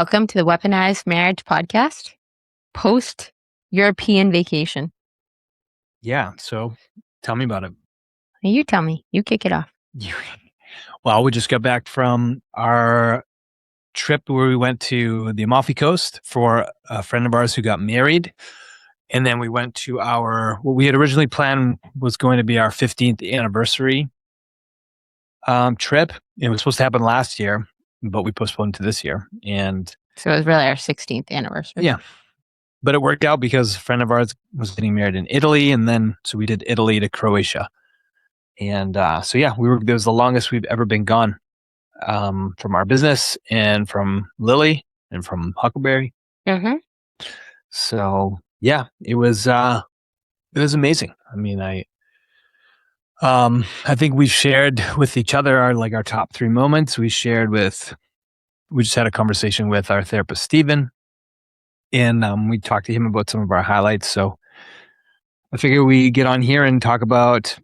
Welcome to the Weaponized Marriage Podcast, post-European vacation. Yeah, so tell me about it. You tell me. You kick it off. Well, we just got back from our trip where we went to the Amalfi Coast for a friend of ours who got married. And then we went to what we had originally planned was going to be our 15th anniversary trip. It was supposed to happen last year, but we postponed to this year. And so it was really our 16th anniversary. Yeah. But it worked out because a friend of ours was getting married in Italy. And then, so we did Italy to Croatia. And so, yeah, it was the longest we've ever been gone from our business and from Lily and from Huckleberry. Mm-hmm. So, yeah, it was amazing. I mean, I think we shared with each other our top 3 moments. We just had a conversation with our therapist, Stephen, and we talked to him about some of our highlights. So I figure we get on here and talk about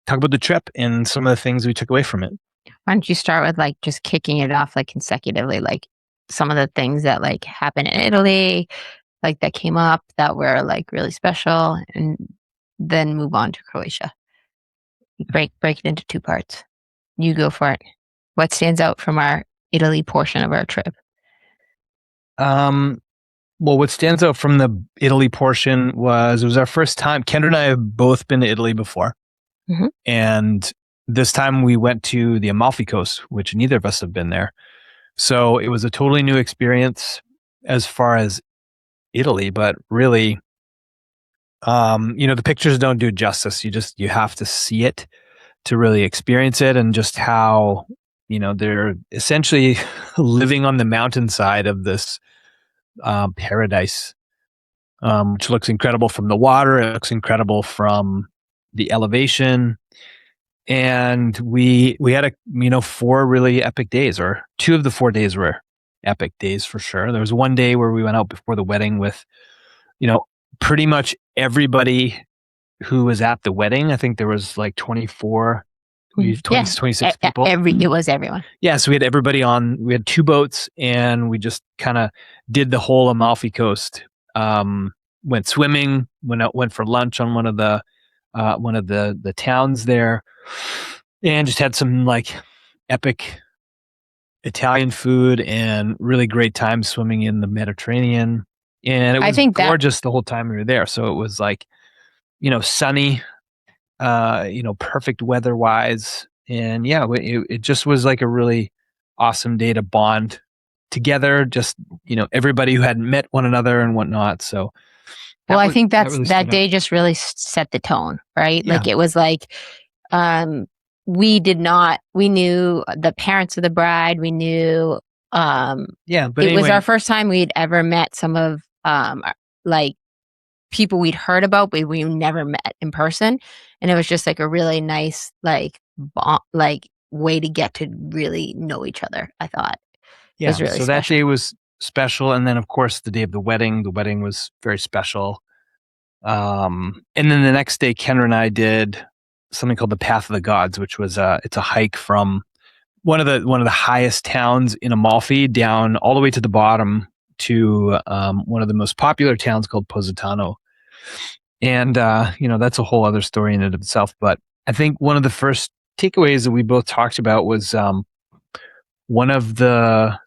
the trip and some of the things we took away from it. Why don't you start with just kicking it off consecutively, some of the things that happened in Italy, that came up that were really special, and then move on to Croatia. Break it into 2 parts. You go for it. What stands out from our Italy portion of our trip? Well, what stands out from the Italy portion was it was our first time. Kendra and I have both been to Italy before. Mm-hmm. And this time we went to the Amalfi Coast, which neither of us have been there. So it was a totally new experience as far as Italy, but really, the pictures don't do justice. You have to see it to really experience it, and just how, they're essentially living on the mountainside of this paradise, which looks incredible from the water. It looks incredible from the elevation. And we had 4 really epic days, or 2 of the 4 days were epic days for sure. There was one day where we went out before the wedding with, pretty much everybody who was at the wedding. I think there was 26 people. It was everyone. Yeah. So we had everybody we had 2 boats, and we just kind of did the whole Amalfi Coast. Went swimming, went for lunch on one of the towns there, and just had some epic Italian food and really great time swimming in the Mediterranean. And it was gorgeous the whole time we were there. So it was sunny, perfect weather wise. And yeah, it just was a really awesome day to bond together. Just, everybody who hadn't met one another and whatnot. So I think that day just really set the tone, right? Yeah. It was we knew the parents of the bride. We knew, but it was our first time we'd ever met some of, people we'd heard about, but we never met in person. And it was just a really nice, way to get to really know each other, I thought. Yeah. It was really special. That day was special. And then of course the day of the wedding was very special. And then the next day, Kendra and I did something called the Path of the Gods, which was it's a hike from one of the highest towns in Amalfi down all the way to the bottom to one of the most popular towns called Positano. And that's a whole other story in and of itself. But I think one of the first takeaways that we both talked about was it was the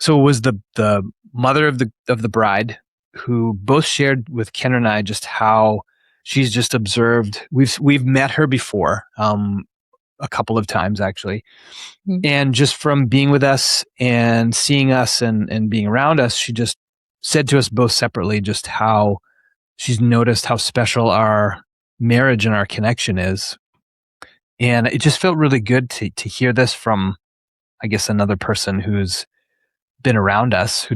mother of the bride, who both shared with Kendra and I just how she's just observed. We've met her before, a couple of times actually. Mm-hmm. And just from being with us and seeing us and being around us, she just said to us both separately just how she's noticed how special our marriage and our connection is. And it just felt really good to hear this from, I guess, another person who's been around us, who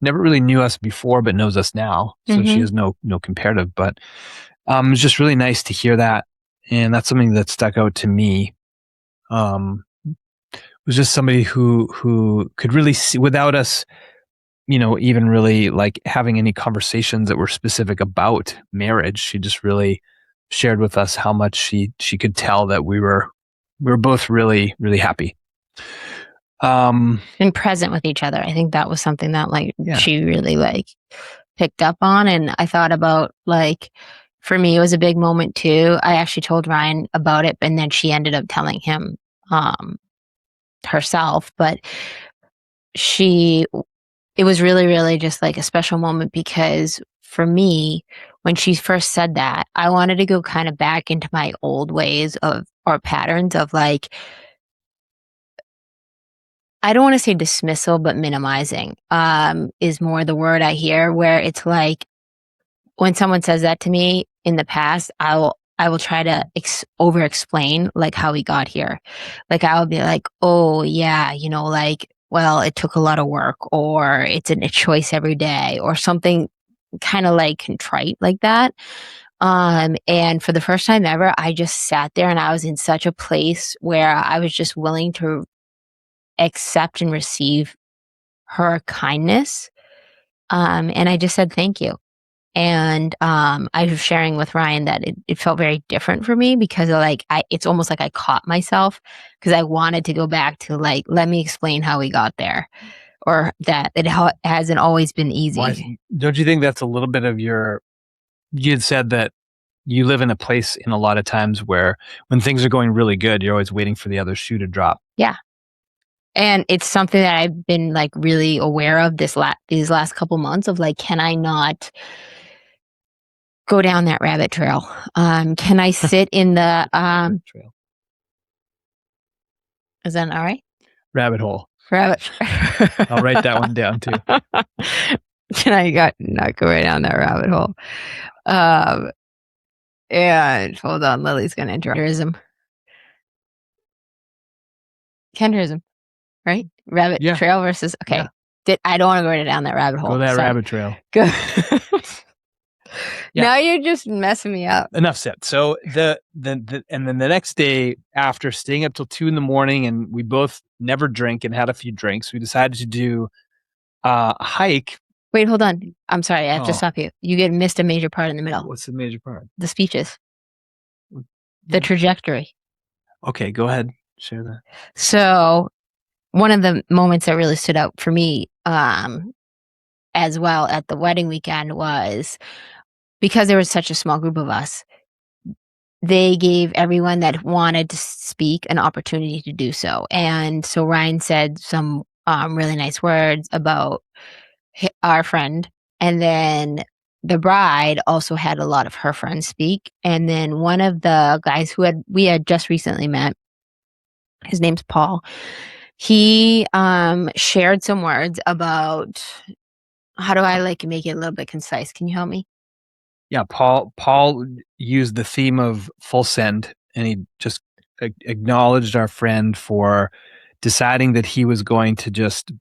never really knew us before, but knows us now. So mm-hmm. She has no comparative, but it was just really nice to hear that. And that's something that stuck out to me. It was just somebody who could really see without us, even really having any conversations that were specific about marriage. She just really shared with us how much she could tell that we were both really, really happy. And present with each other. I think that was something that like she really like picked up on. And I thought about like, for me, it was a big moment too. I actually told Ryan about it, and then she ended up telling him herself. But it was really, really just like a special moment, because for me, when she first said that, I wanted to go kind of back into my old ways of, or patterns of like, I don't want to say dismissal, but minimizing is more the word I hear, where it's like when someone says that to me in the past, I will try to over explain like how we got here. Like I'll be like, oh yeah, like, well, it took a lot of work, or it's a choice every day, or something kind of like contrite like that. And for the first time ever, I just sat there and I was in such a place where I was just willing to accept and receive her kindness. And I just said, thank you. And I was sharing with Ryan that it felt very different for me, because like it's almost like I caught myself, because I wanted to go back to like, let me explain how we got there, or that it hasn't always been easy. Don't you think that's a little bit of you had said that you live in a place in a lot of times where when things are going really good, you're always waiting for the other shoe to drop. Yeah. And it's something that I've been like really aware of these last couple months of like, can I not go down that rabbit trail? Can I sit in the trail? Is that all right? Rabbit hole. Rabbit. I'll write that one down too. Can I not go right down that rabbit hole? And hold on, Lily's gonna interrupt. Kenderism, right? Rabbit trail versus okay. Yeah. I don't want to go down that rabbit hole. Go that rabbit trail. Go. Now you're just messing me up. Enough said. So and then the next day, after staying up till 2 a.m, and we both never drink and had a few drinks, we decided to do a hike. Wait, hold on. I'm sorry, I have to stop you. You missed a major part in the middle. What's the major part? The speeches. The trajectory. Okay, go ahead. Share that. So one of the moments that really stood out for me as well at the wedding weekend was, because there was such a small group of us, they gave everyone that wanted to speak an opportunity to do so. And so Ryan said some really nice words about our friend. And then the bride also had a lot of her friends speak. And then one of the guys we had just recently met, his name's Paul. He shared some words about, how do I like make it a little bit concise? Can you help me? Yeah, Paul used the theme of full send, and he just acknowledged our friend for deciding that he was going to just,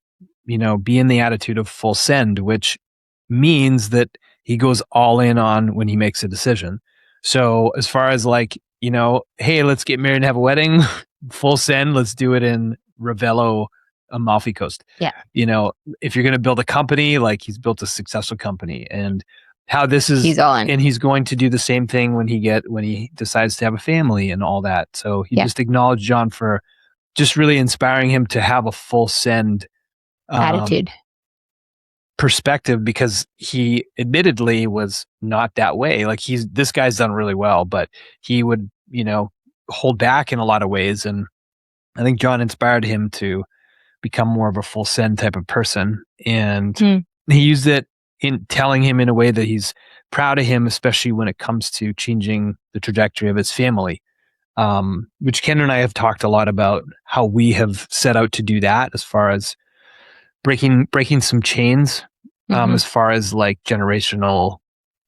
be in the attitude of full send, which means that he goes all in on when he makes a decision. So as far as like, hey, let's get married and have a wedding, full send, let's do it in Ravello, Amalfi Coast. Yeah. If you're going to build a company, like he's built a successful company, and how this is, he's all in. And he's going to do the same thing when he decides to have a family and all that. So he just acknowledged John for just really inspiring him to have a full send attitude, perspective, because he admittedly was not that way. Like this guy's done really well, but he would, hold back in a lot of ways. And I think John inspired him to become more of a full send type of person. And he used it in telling him in a way that he's proud of him, especially when it comes to changing the trajectory of his family. Which Ken and I have talked a lot about how we have set out to do that, as far as breaking some chains, as far as like generational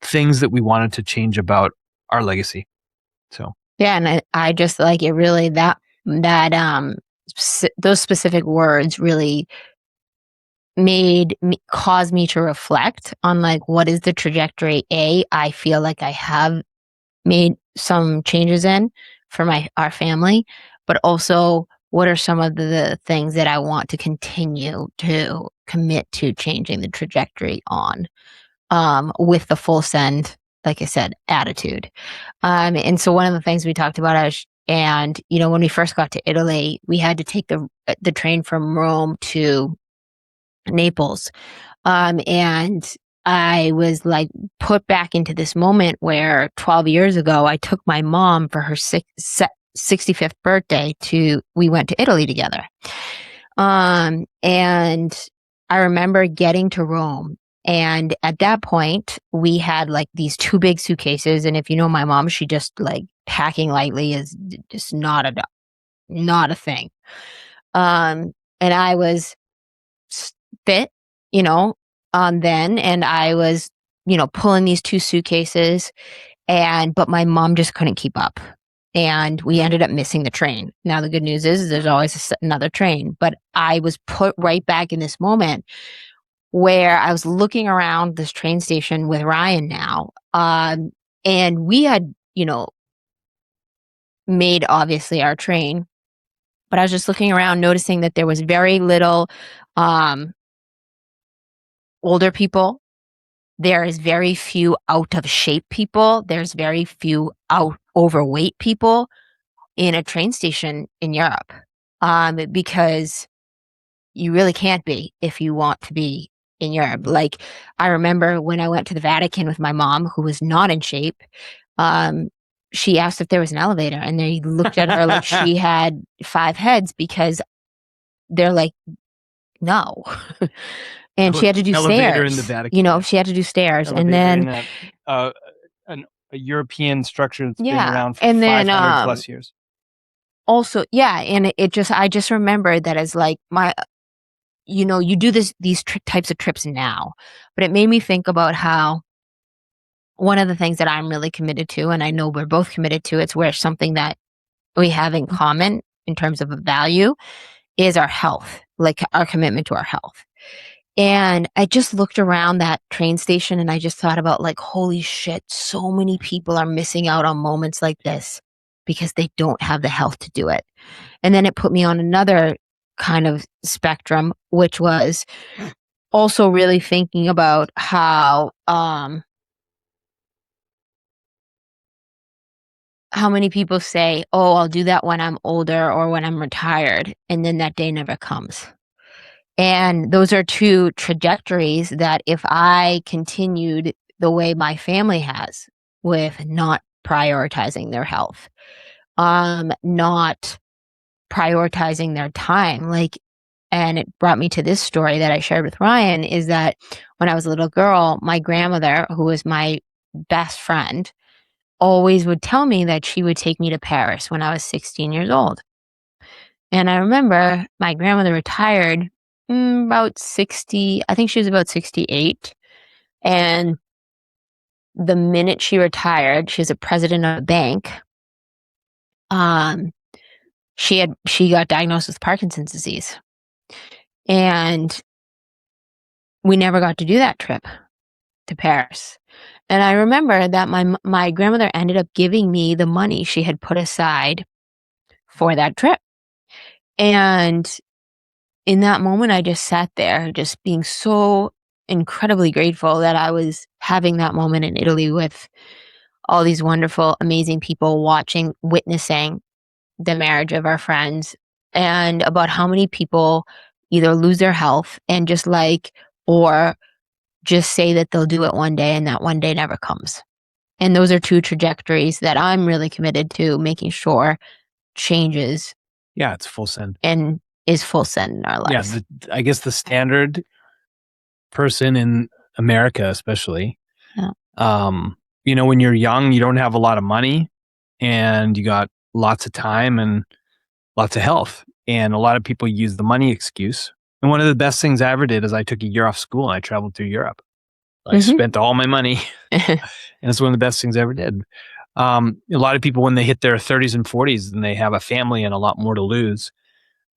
things that we wanted to change about our legacy. So yeah, and I just like it really that those specific words really caused me to reflect on like, what is the trajectory I feel like I have made some changes in for our family, but also what are some of the things that I want to continue to commit to changing the trajectory on, with the full send, like I said, attitude. And so one of the things we talked about And, when we first got to Italy, we had to take the train from Rome to Naples. And I was like put back into this moment where 12 years ago, I took my mom for her 65th birthday we went to Italy together. And I remember getting to Rome. And at that point, we had like these 2 big suitcases. And if you know my mom, she just like packing lightly is just not a thing. And I was fit, then, and I was, pulling these 2 suitcases, but my mom just couldn't keep up. And we ended up missing the train. Now, the good news is there's always another train, but I was put right back in this moment where I was looking around this train station with Ryan now. And we had, made obviously our train, but I was just looking around, noticing that there was very little older people. There is very few out of shape people. There's very few overweight people in a train station in Europe, because you really can't be if you want to be in Europe. Like, I remember when I went to the Vatican with my mom, who was not in shape, she asked if there was an elevator, and they looked at her like she had 5 heads, because they're like, no. And she had to do elevator stairs. In the Vatican. She had to do stairs. Elevator, and then a European structure that's been around for 500 plus years. Also, and I just remember that as like you do these types of trips now, but it made me think about how one of the things that I'm really committed to, and I know we're both committed to, it's where something that we have in common in terms of a value is our health, like our commitment to our health. And I just looked around that train station and I just thought about like, holy shit, so many people are missing out on moments like this because they don't have the health to do it. And then it put me on another kind of spectrum, which was also really thinking about how many people say, oh, I'll do that when I'm older or when I'm retired. And then that day never comes. And those are 2 trajectories that if I continued the way my family has, with not prioritizing their health, not prioritizing their time, and it brought me to this story that I shared with Ryan, is that when I was a little girl, my grandmother, who was my best friend, always would tell me that she would take me to Paris when I was 16 years old. And I remember my grandmother retired about 60, I think she was about 68. And the minute she retired, she was a president of a bank. She got diagnosed with Parkinson's disease. And we never got to do that trip to Paris. And I remember that my grandmother ended up giving me the money she had put aside for that trip. And in that moment, I just sat there, just being so incredibly grateful that I was having that moment in Italy with all these wonderful, amazing people witnessing the marriage of our friends, and about how many people either lose their health and or just say that they'll do it one day and that one day never comes. And those are 2 trajectories that I'm really committed to making sure changes. Yeah, it's full send. And is full send in our lives. Yeah, I guess the standard person in America, especially, when you're young, you don't have a lot of money and you got lots of time and lots of health. And a lot of people use the money excuse. And one of the best things I ever did is I took a year off school and I traveled through Europe. I spent all my money and it's one of the best things I ever did. A lot of people, when they hit their 30s and 40s and they have a family and a lot more to lose,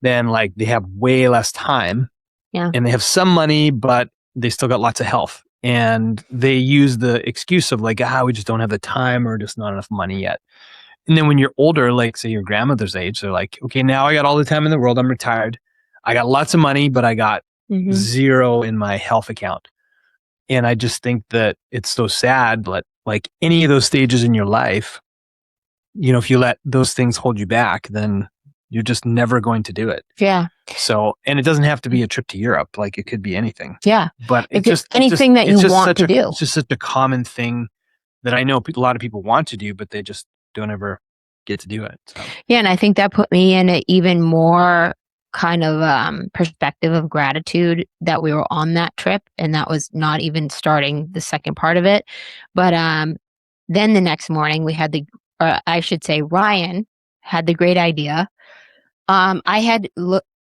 then they have way less time. Yeah. And they have some money, but they still got lots of health. And they use the excuse of we just don't have the time or just not enough money yet. And then when you're older, say your grandmother's age, they're like, okay, now I got all the time in the world. I'm retired. I got lots of money, but I got 0 in my health account. And I just think that it's so sad, but any of those stages in your life, if you let those things hold you back, then you're just never going to do it. Yeah. So, and it doesn't have to be a trip to Europe. Like it could be anything. Yeah. But anything that you want to do. It's just such a common thing that I know a lot of people want to do, but they just don't ever get to do it. So. Yeah. And I think that put me in an even more kind of perspective of gratitude that we were on that trip. And that was not even starting the second part of it. But then the next morning we had I should say Ryan had the great idea. I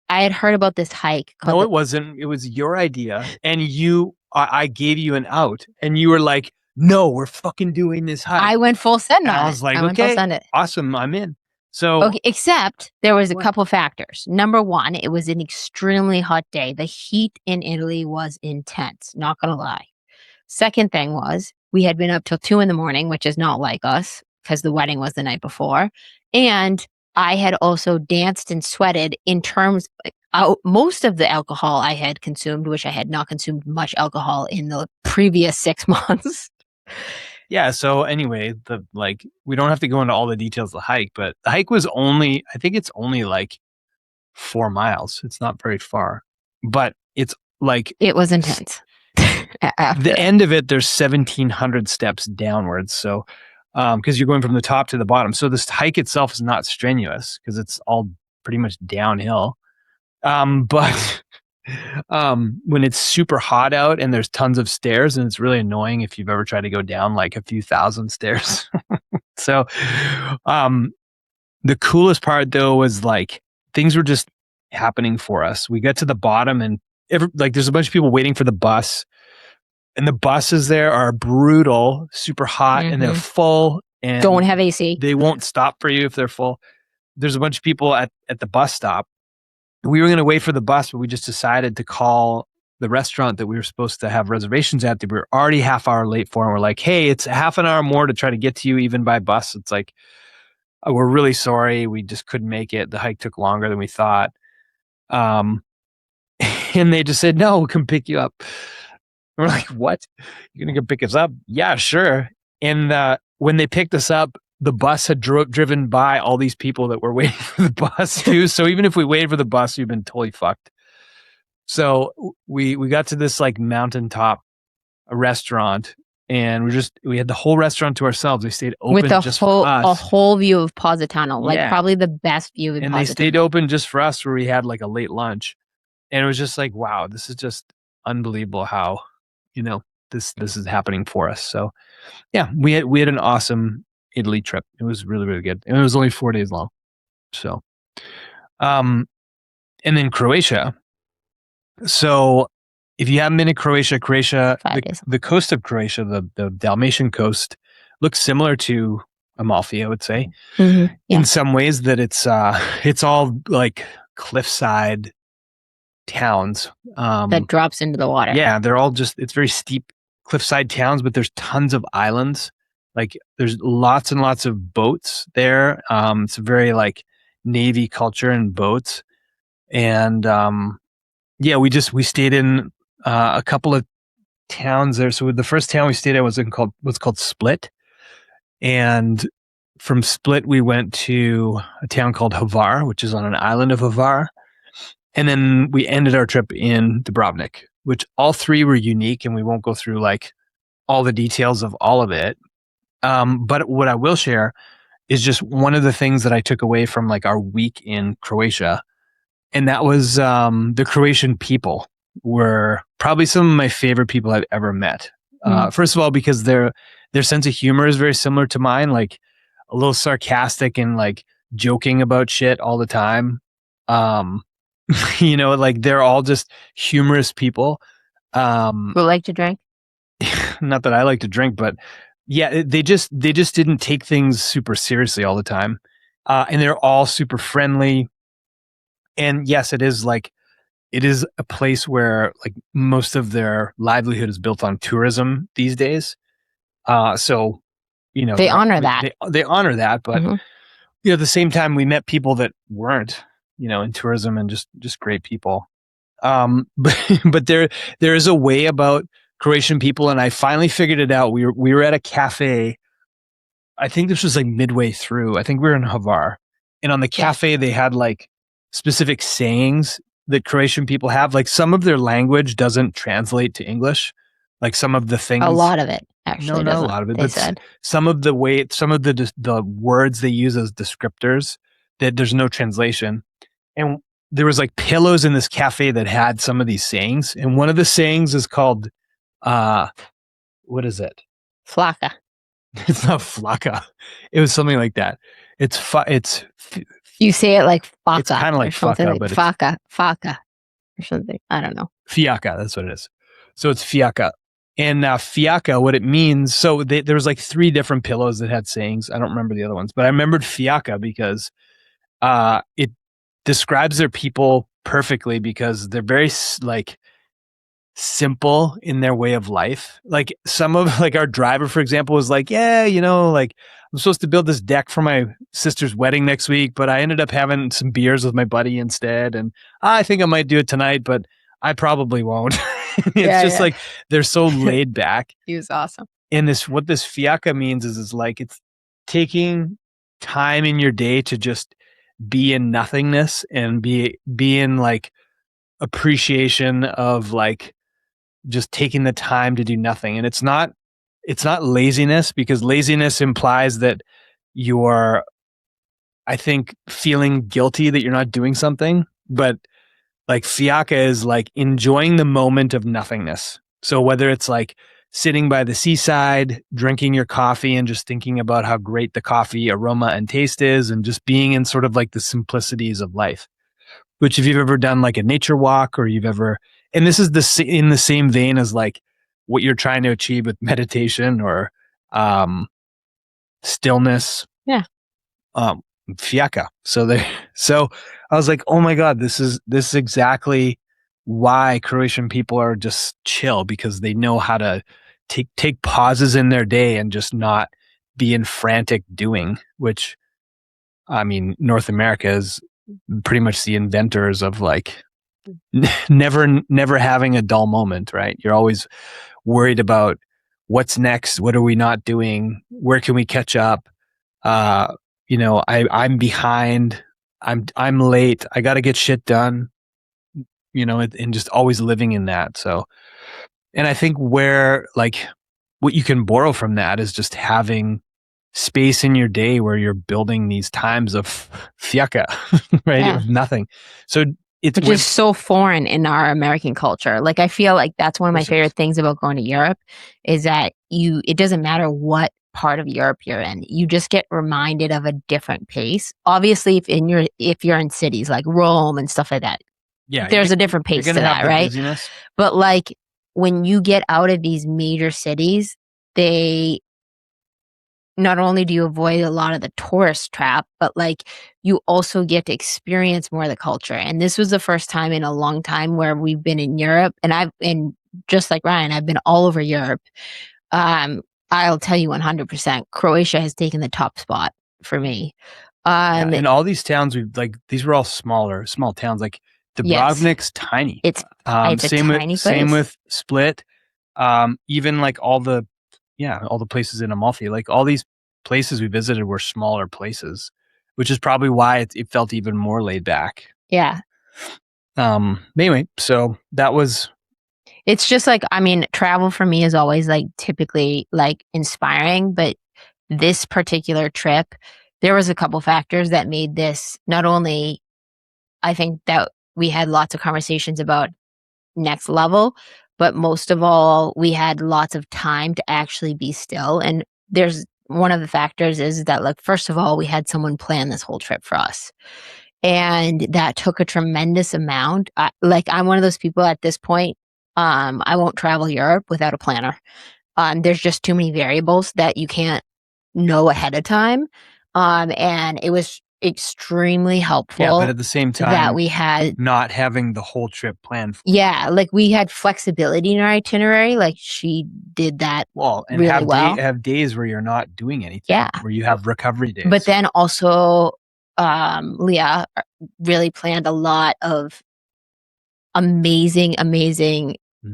had heard about this hike. No, it wasn't. It was your idea. And I gave you an out and you were like, no, we're fucking doing this hike. I went full send on it. I was like, okay, awesome. I'm in. So, okay, except there was a couple factors. Number one, it was an extremely hot day. The heat in Italy was intense. Not going to lie. Second thing was we had been up till 2 a.m, which is not like us because the wedding was the night before. And I had also danced and sweated in terms most of the alcohol I had consumed, which I had not consumed much alcohol in the previous 6 months. Yeah. So anyway, we don't have to go into all the details of the hike, but the hike was I think it's only like 4 miles. It's not very far, but it's like, it was intense. The end of it, there's 1,700 steps downwards. So, because you're going from the top to the bottom. So this hike itself is not strenuous because it's all pretty much downhill. But when it's super hot out and there's tons of stairs, and it's really annoying if you've ever tried to go down like a few thousand stairs. So, the coolest part though was like things were just happening for us. We got to the bottom and there's a bunch of people waiting for the bus, and the buses there are brutal, super hot, and they're full and don't have AC. They won't stop for you if they're full. There's a bunch of people at the bus stop. We were going to wait for the bus, but we just decided to call the restaurant that we were supposed to have reservations at that we were already half hour late for. And we're like, hey, it's half an hour more to try to get to you even by bus. It's like, we're really sorry. We just couldn't make it. The hike took longer than we thought. And they just said, no, we'll come pick you up. We're like, what? You're going to come pick us up? Yeah, sure. And when they picked us up, the bus had driven by all these people that were waiting for the bus too. So even if we waited for the bus, we've been totally fucked. So we got to this like mountaintop restaurant, and we had the whole restaurant to ourselves. They stayed open with just for us. A whole view of Positano, like probably the best view of Positano. And they stayed open just for us, where we had like a late lunch. And it was just like, wow, this is just unbelievable how, this is happening for us. So yeah, we had an awesome Italy trip. It was really, really good. And it was only 4 days long. So, and then Croatia. So if you haven't been to Croatia, the coast of Croatia, the Dalmatian coast, looks similar to Amalfi, I would say, in some ways, that it's all like cliffside towns that drops into the water. Yeah, they're all it's very steep cliffside towns, but there's tons of islands. Like there's lots and lots of boats there. It's a very like Navy culture and boats. And we stayed in a couple of towns there. So the first town we stayed at was called Split. And from Split, we went to a town called Hvar, which is on an island of Hvar. And then we ended our trip in Dubrovnik, which all three were unique, and we won't go through like all the details of all of it. But what I will share is just one of the things that I took away from like our week in Croatia. And that was the Croatian people were probably some of my favorite people I've ever met. First of all, because their sense of humor is very similar to mine, like a little sarcastic and like joking about shit all the time. Like they're all just humorous people. Who like to drink? Not that I like to drink, but yeah, they just didn't take things super seriously all the time. And they're all super friendly. And yes, it is a place where like most of their livelihood is built on tourism these days. So, they honor that. They honor that, but at the same time, we met people that weren't, in tourism, and just great people. But there is a way about Croatian people, and I finally figured it out. We were at a cafe. I think this was like midway through. I think we were in Hvar, and on the cafe they had like specific sayings that Croatian people have. Like some of their language doesn't translate to English. Like some of the things. A lot of it actually. No, not a lot of it, but some of the words they use as descriptors that there's no translation. And there was like pillows in this cafe that had some of these sayings, and one of the sayings is called, what is it? Flaka. It's not flaka. It was something like that. It's you say it like faka. It's kind of like faka, like but faka or something. I don't know. Fiaka, that's what it is. So it's fiaka. And fiaka, what it means, so there was like 3 different pillows that had sayings. I don't remember the other ones, but I remembered fiaka because it describes their people perfectly, because they're very like simple in their way of life. Like some of like our driver, for example, was like, yeah, like I'm supposed to build this deck for my sister's wedding next week, but I ended up having some beers with my buddy instead. And I think I might do it tonight, but I probably won't. It's just like, they're so laid back. He was awesome. And what this fiaka means is like, it's taking time in your day to just be in nothingness and be in like appreciation of like just taking the time to do nothing. And it's not laziness, because laziness implies that you're, I think, feeling guilty that you're not doing something. But like fiaka is like enjoying the moment of nothingness. So whether it's like sitting by the seaside, drinking your coffee and just thinking about how great the coffee aroma and taste is, and just being in sort of like the simplicities of life, which if you've ever done like a nature walk, or you've ever, and this is in the same vein as like what you're trying to achieve with meditation or stillness. Yeah. Fiaka. So I was like, oh my God, this is exactly why Croatian people are just chill, because they know how to take pauses in their day and just not be in frantic doing, which, I mean, North America is pretty much the inventors of like never having a dull moment, right? You're always worried about what's next, what are we not doing, where can we catch up? I'm behind, I'm late, I got to get shit done, and just always living in that. So, and I think where like what you can borrow from that is just having space in your day where you're building these times of fiaka, right? Yeah. Of nothing. So which is so foreign in our American culture. Like, I feel like that's one of my favorite things about going to Europe, is that it doesn't matter what part of Europe you're in, you just get reminded of a different pace. Obviously, if you're in cities like Rome and stuff like that, there's a different pace to that, right? Busyness. But like when you get out of these major cities, they not only do you avoid a lot of the tourist trap, but like you also get to experience more of the culture. And this was the first time in a long time where we've been in Europe, and just like Ryan, I've been all over Europe. I'll tell you 100%, Croatia has taken the top spot for me. And all these towns, these were all small towns. Like Dubrovnik's tiny. It's a tiny place. Same with Split. Even like all the places in Amalfi, like all these places we visited were smaller places, which is probably why it felt even more laid back. Yeah. Anyway, so that was. It's just like, I mean, travel for me is always like typically like inspiring, but this particular trip, there was a couple factors that made this not only, I think that we had lots of conversations about next level, but most of all, we had lots of time to actually be still. And there's one of the factors is that, like, first of all, we had someone plan this whole trip for us. And that took a tremendous amount. I'm one of those people at this point, I won't travel Europe without a planner. There's just too many variables that you can't know ahead of time. And it was extremely helpful. Yeah, but at the same time, that we had not having the whole trip planned. Yeah, like we had flexibility in our itinerary. Like she did that and really have days where you're not doing anything. Yeah, where you have recovery days. But then also, Leah really planned a lot of amazing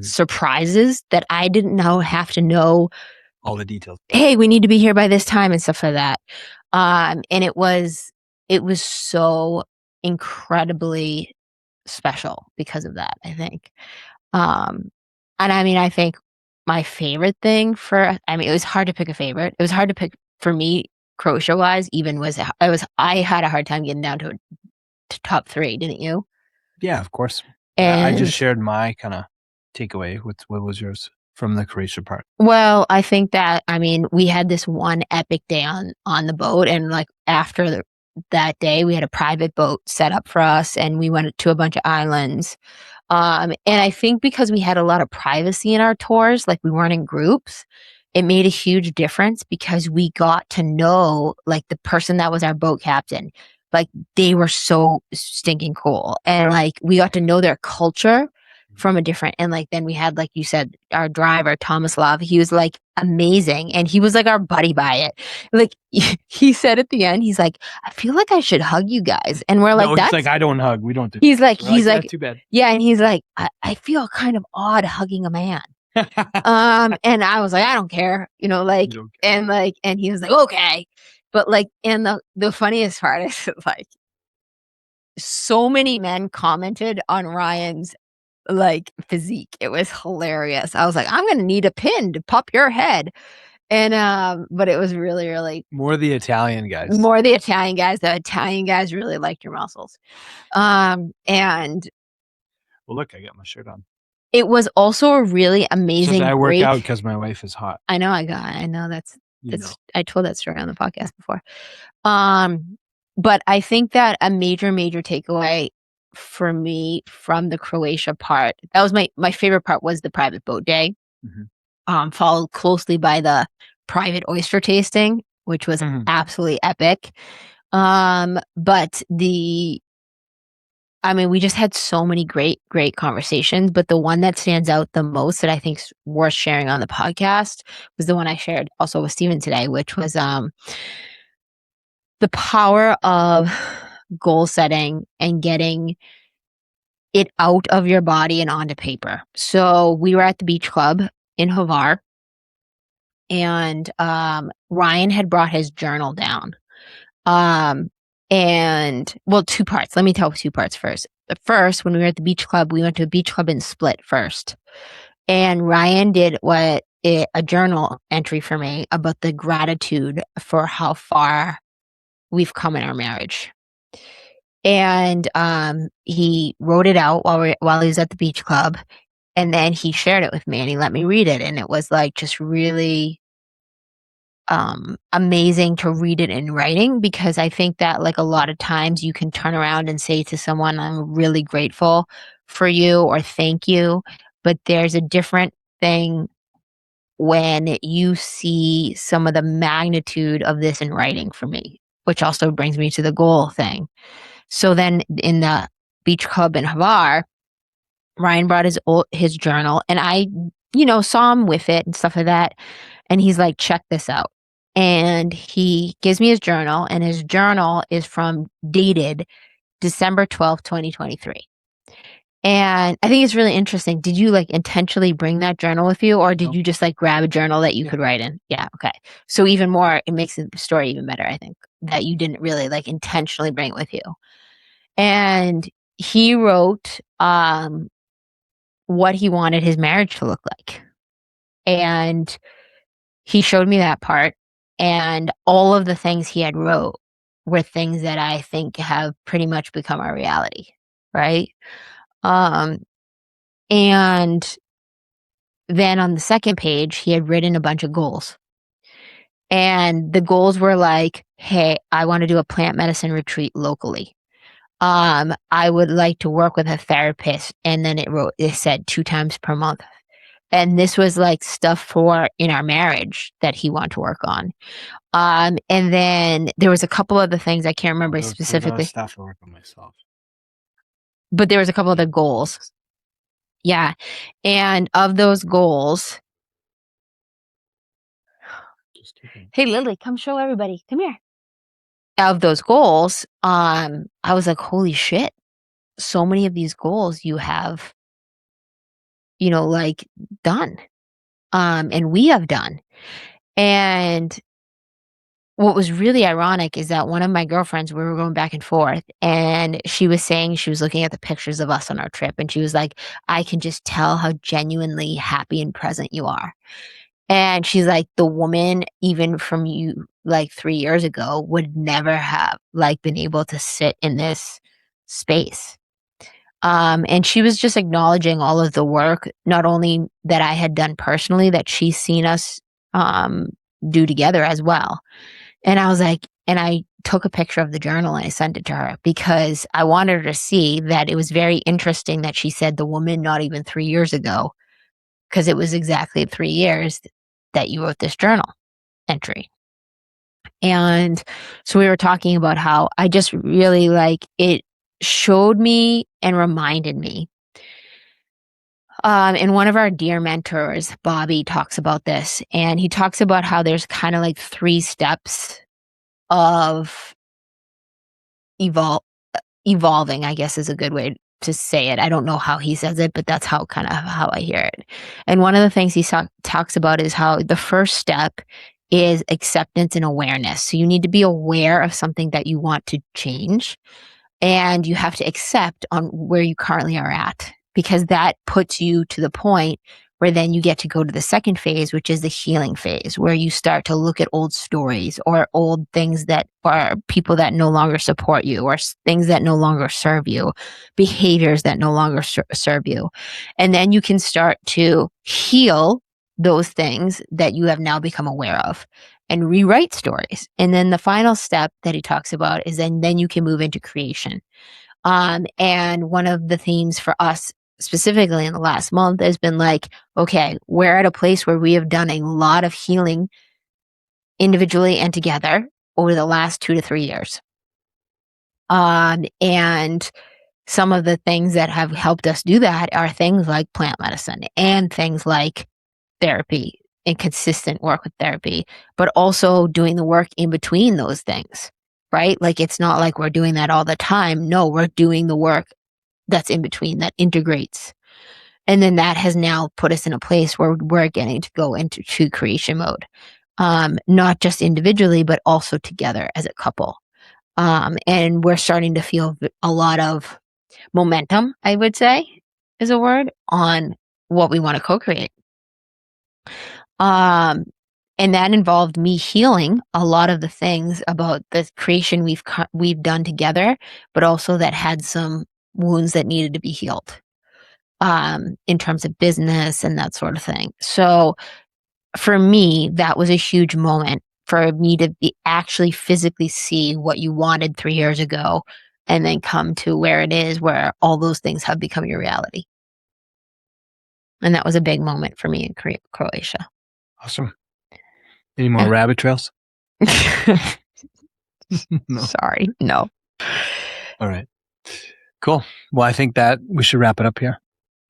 surprises that I didn't have to know all the details. Hey, we need to be here by this time and stuff like that. And it was so incredibly special because of that, I think. And I mean, I think my favorite thing it was hard to pick a favorite. It was hard to pick for me, Croatia wise, I had a hard time getting down to top 3, didn't you? Yeah, of course. And I just shared my kind of takeaway. What was yours from the Croatia part? Well, I think that, I mean, we had this one epic day on the boat, and like after that day, we had a private boat set up for us, and we went to a bunch of islands. And I think because we had a lot of privacy in our tours, like we weren't in groups, it made a huge difference because we got to know like the person that was our boat captain. Like they were so stinking cool. And like we got to know their culture from a different, and like then we had, like you said, our driver, Tomislav, he was like amazing. And he was like our buddy by it. Like he said at the end, he's like, I feel like I should hug you guys. And we're like, No, that's he's like, I don't hug. We don't do. He's like, "Yeah, too bad. yeah, and he's like, I feel kind of odd hugging a man. And I was like, I don't care, like, You don't care. and he was like, okay. But like, and the funniest part is like, so many men commented on Ryan's like physique. It was hilarious. I was like, I'm gonna need a pin to pop your head. And but it was really, really More the Italian guys. The Italian guys really liked your muscles. And Well, look, I got my shirt on. it was also a really amazing I work break. out because my wife is hot. I know I told that story on the podcast before. But I think that a major takeaway for me from the Croatia part, that was my favorite part, was the private boat day. Mm-hmm. Followed closely by the private oyster tasting, which was absolutely epic. But we just had so many great conversations, but the one that stands out the most that I think is worth sharing on the podcast was the one I shared also with Steven today, which was the power of goal setting and getting it out of your body and onto paper. So we were at the beach club in Hvar, and Ryan had brought his journal down. And well, 2 parts. Let me tell 2 parts first. First, when we were at the beach club, we went to a beach club in Split first. And Ryan did a journal entry for me about the gratitude for how far we've come in our marriage. And he wrote it out while he was at the beach club, and then he shared it with me and he let me read it, and it was like just really amazing to read it in writing, because I think that like a lot of times you can turn around and say to someone, I'm really grateful for you or thank you, but there's a different thing when you see some of the magnitude of this in writing for me, which also brings me to the goal thing. So then in the beach club in Hvar, Ryan brought his journal, and I, saw him with it and stuff like that. And he's like, check this out. And he gives me his journal, and his journal is dated December 12th, 2023. And I think it's really interesting. Did you like intentionally bring that journal with you, or did you just like grab a journal that you could write in? Yeah. Okay. So even more, it makes the story even better, I think, that you didn't really like intentionally bring it with you. And he wrote what he wanted his marriage to look like. And he showed me that part, and all of the things he had wrote were things that I think have pretty much become our reality, right? And then on the second page, he had written a bunch of goals. And the goals were like, hey, I want to do a plant medicine retreat locally. I would like to work with a therapist. And then it said 2 times per month. And this was like stuff for in our marriage that he wanted to work on. And then there was a couple other things I can't remember specifically. Stuff to work on myself. But there was a couple other goals. Yeah. And of those goals, hey Lily, come show everybody. Come here. Of those goals, I was like, holy shit. So many of these goals you have, like done. And we have done. And what was really ironic is that one of my girlfriends, we were going back and forth, and she was saying she was looking at the pictures of us on our trip, and she was like, "I can just tell how genuinely happy and present you are." And she's like, "The woman, even from you, like 3 years ago, would never have, like, been able to sit in this space." And she was just acknowledging all of the work, not only that I had done personally, that she's seen us, um, do together as well. And I was like, and I took a picture of the journal and I sent it to her because I wanted her to see that it was very interesting that she said the woman not even 3 years ago, because it was exactly 3 years that you wrote this journal entry. And so we were talking about how I just really like it showed me and reminded me. And one of our dear mentors, Bobby, talks about this, and he talks about how there's kind of like 3 steps of evol evolving, I guess is a good way to say it. I don't know how he says it, but that's how kind of how I hear it. And one of the things he talks about is how the first step is acceptance and awareness. So you need to be aware of something that you want to change, and you have to accept on where you currently are at, because that puts you to the point where then you get to go to the second phase, which is the healing phase, where you start to look at old stories or old things that are people that no longer support you, or things that no longer serve you, behaviors that no longer serve you. And then you can start to heal those things that you have now become aware of and rewrite stories. And then the final step that he talks about is then you can move into creation. And one of the themes for us specifically in the last month has been like, okay, we're at a place where we have done a lot of healing individually and together over the last 2 to 3 years. And some of the things that have helped us do that are things like plant medicine and things like therapy and consistent work with therapy, but also doing the work in between those things, right? Like it's not like we're doing that all the time. No, we're doing the work that's in between that integrates. And then that has now put us in a place where we're getting to go into true creation mode, not just individually, but also together as a couple. And we're starting to feel a lot of momentum, I would say is a word, on what we want to co-create. Um, and that involved me healing a lot of the things about the creation we've done together, but also that had some wounds that needed to be healed, in terms of business and that sort of thing. So for me, that was a huge moment for me to actually physically see what you wanted 3 years ago, and then come to where it is, where all those things have become your reality. And that was a big moment for me in Croatia. Awesome. Any more Yeah. rabbit trails? No. Sorry, no. All right. Cool. Well, I think that we should wrap it up here.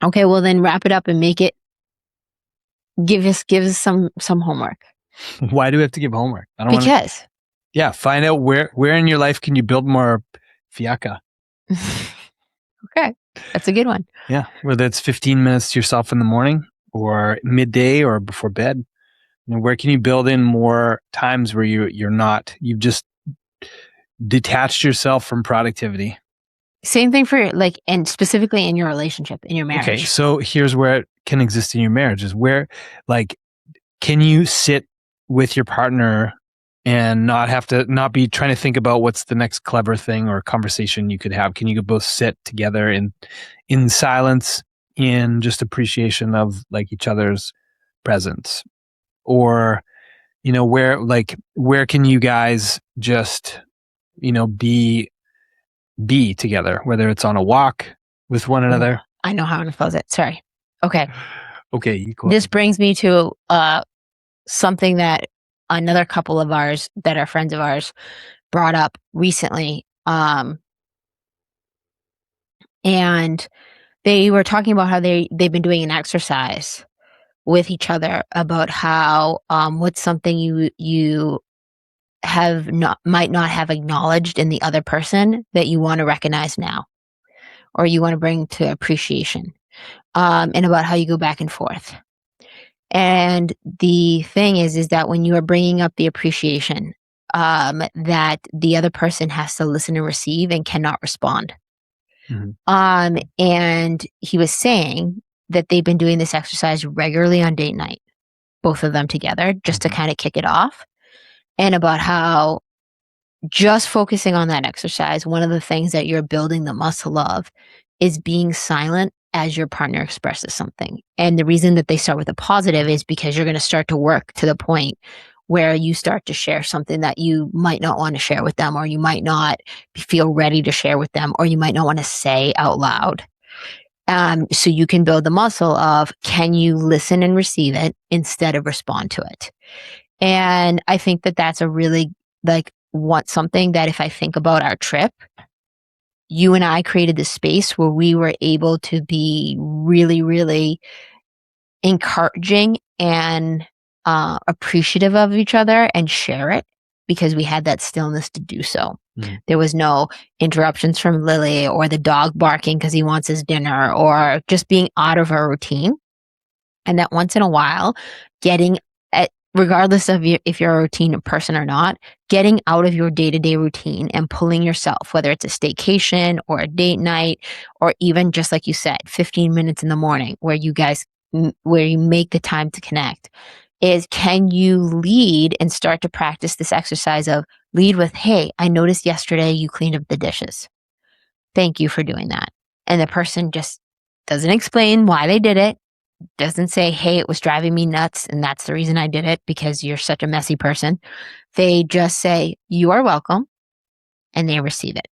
Okay, well then wrap it up and make it. Give us some homework. Why do we have to give homework? I don't want to. Because. Yeah, find out where in your life can you build more fiaca. Okay, that's a good one. Yeah, whether it's 15 minutes to yourself in the morning or midday or before bed. Where can you build in more times where you've just detached yourself from productivity? Same thing for like, and specifically in your relationship, in your marriage. Okay, so here's where it can exist in your marriage is where, like, can you sit with your partner and not be trying to think about what's the next clever thing or conversation you could have? Can you both sit together in silence, in just appreciation of like each other's presence? Or, where can you guys just, be together, whether it's on a walk with one another? I know how to close it. Sorry. Okay. Okay. This brings me to something that another couple of ours that are friends of ours brought up recently. And they were talking about how they've been doing an exercise with each other about how what's something you might not have acknowledged in the other person that you want to recognize now, or you want to bring to appreciation, and about how you go back and forth. And the thing is that when you are bringing up the appreciation, that the other person has to listen and receive and cannot respond. And he was saying that they've been doing this exercise regularly on date night, both of them together, just to kind of kick it off. And about how just focusing on that exercise, one of the things that you're building the muscle of is being silent as your partner expresses something. And the reason that they start with a positive is because you're going to start to work to the point where you start to share something that you might not want to share with them, or you might not feel ready to share with them, or you might not want to say out loud. So you can build the muscle of, can you listen and receive it instead of respond to it? And I think that that's a really something that if I think about our trip, you and I created this space where we were able to be really, really encouraging and appreciative of each other and share it, because we had that stillness to do so. There was no interruptions from Lily or the dog barking because he wants his dinner, or just being out of our routine. And that once in a while, regardless of if you're a routine person or not, getting out of your day-to-day routine and pulling yourself, whether it's a staycation or a date night, or even just like you said, 15 minutes in the morning where you make the time to connect, is, can you lead and start to practice this exercise of lead with, hey, I noticed yesterday you cleaned up the dishes. Thank you for doing that. And the person just doesn't explain why they did it. Doesn't say, hey, it was driving me nuts and that's the reason I did it because you're such a messy person. They just say, you are welcome, and they receive it.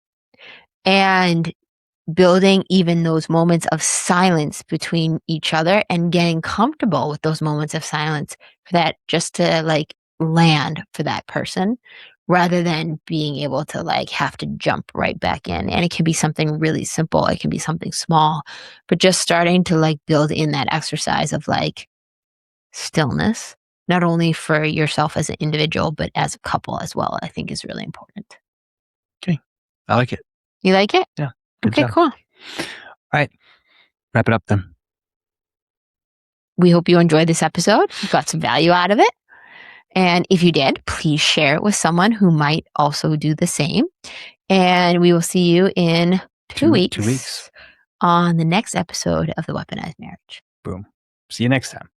And building even those moments of silence between each other and getting comfortable with those moments of silence for that, just to land for that person, rather than being able to have to jump right back in. And it can be something really simple. It can be something small, but just starting to build in that exercise of stillness, not only for yourself as an individual, but as a couple as well, I think is really important. Okay. I like it. You like it? Yeah. Good okay, job. cool. All right. Wrap it up then. We hope you enjoyed this episode. You got some value out of it. And if you did, please share it with someone who might also do the same. And we will see you in 2 weeks. 2 weeks. On the next episode of the Weaponized Marriage. Boom. See you next time.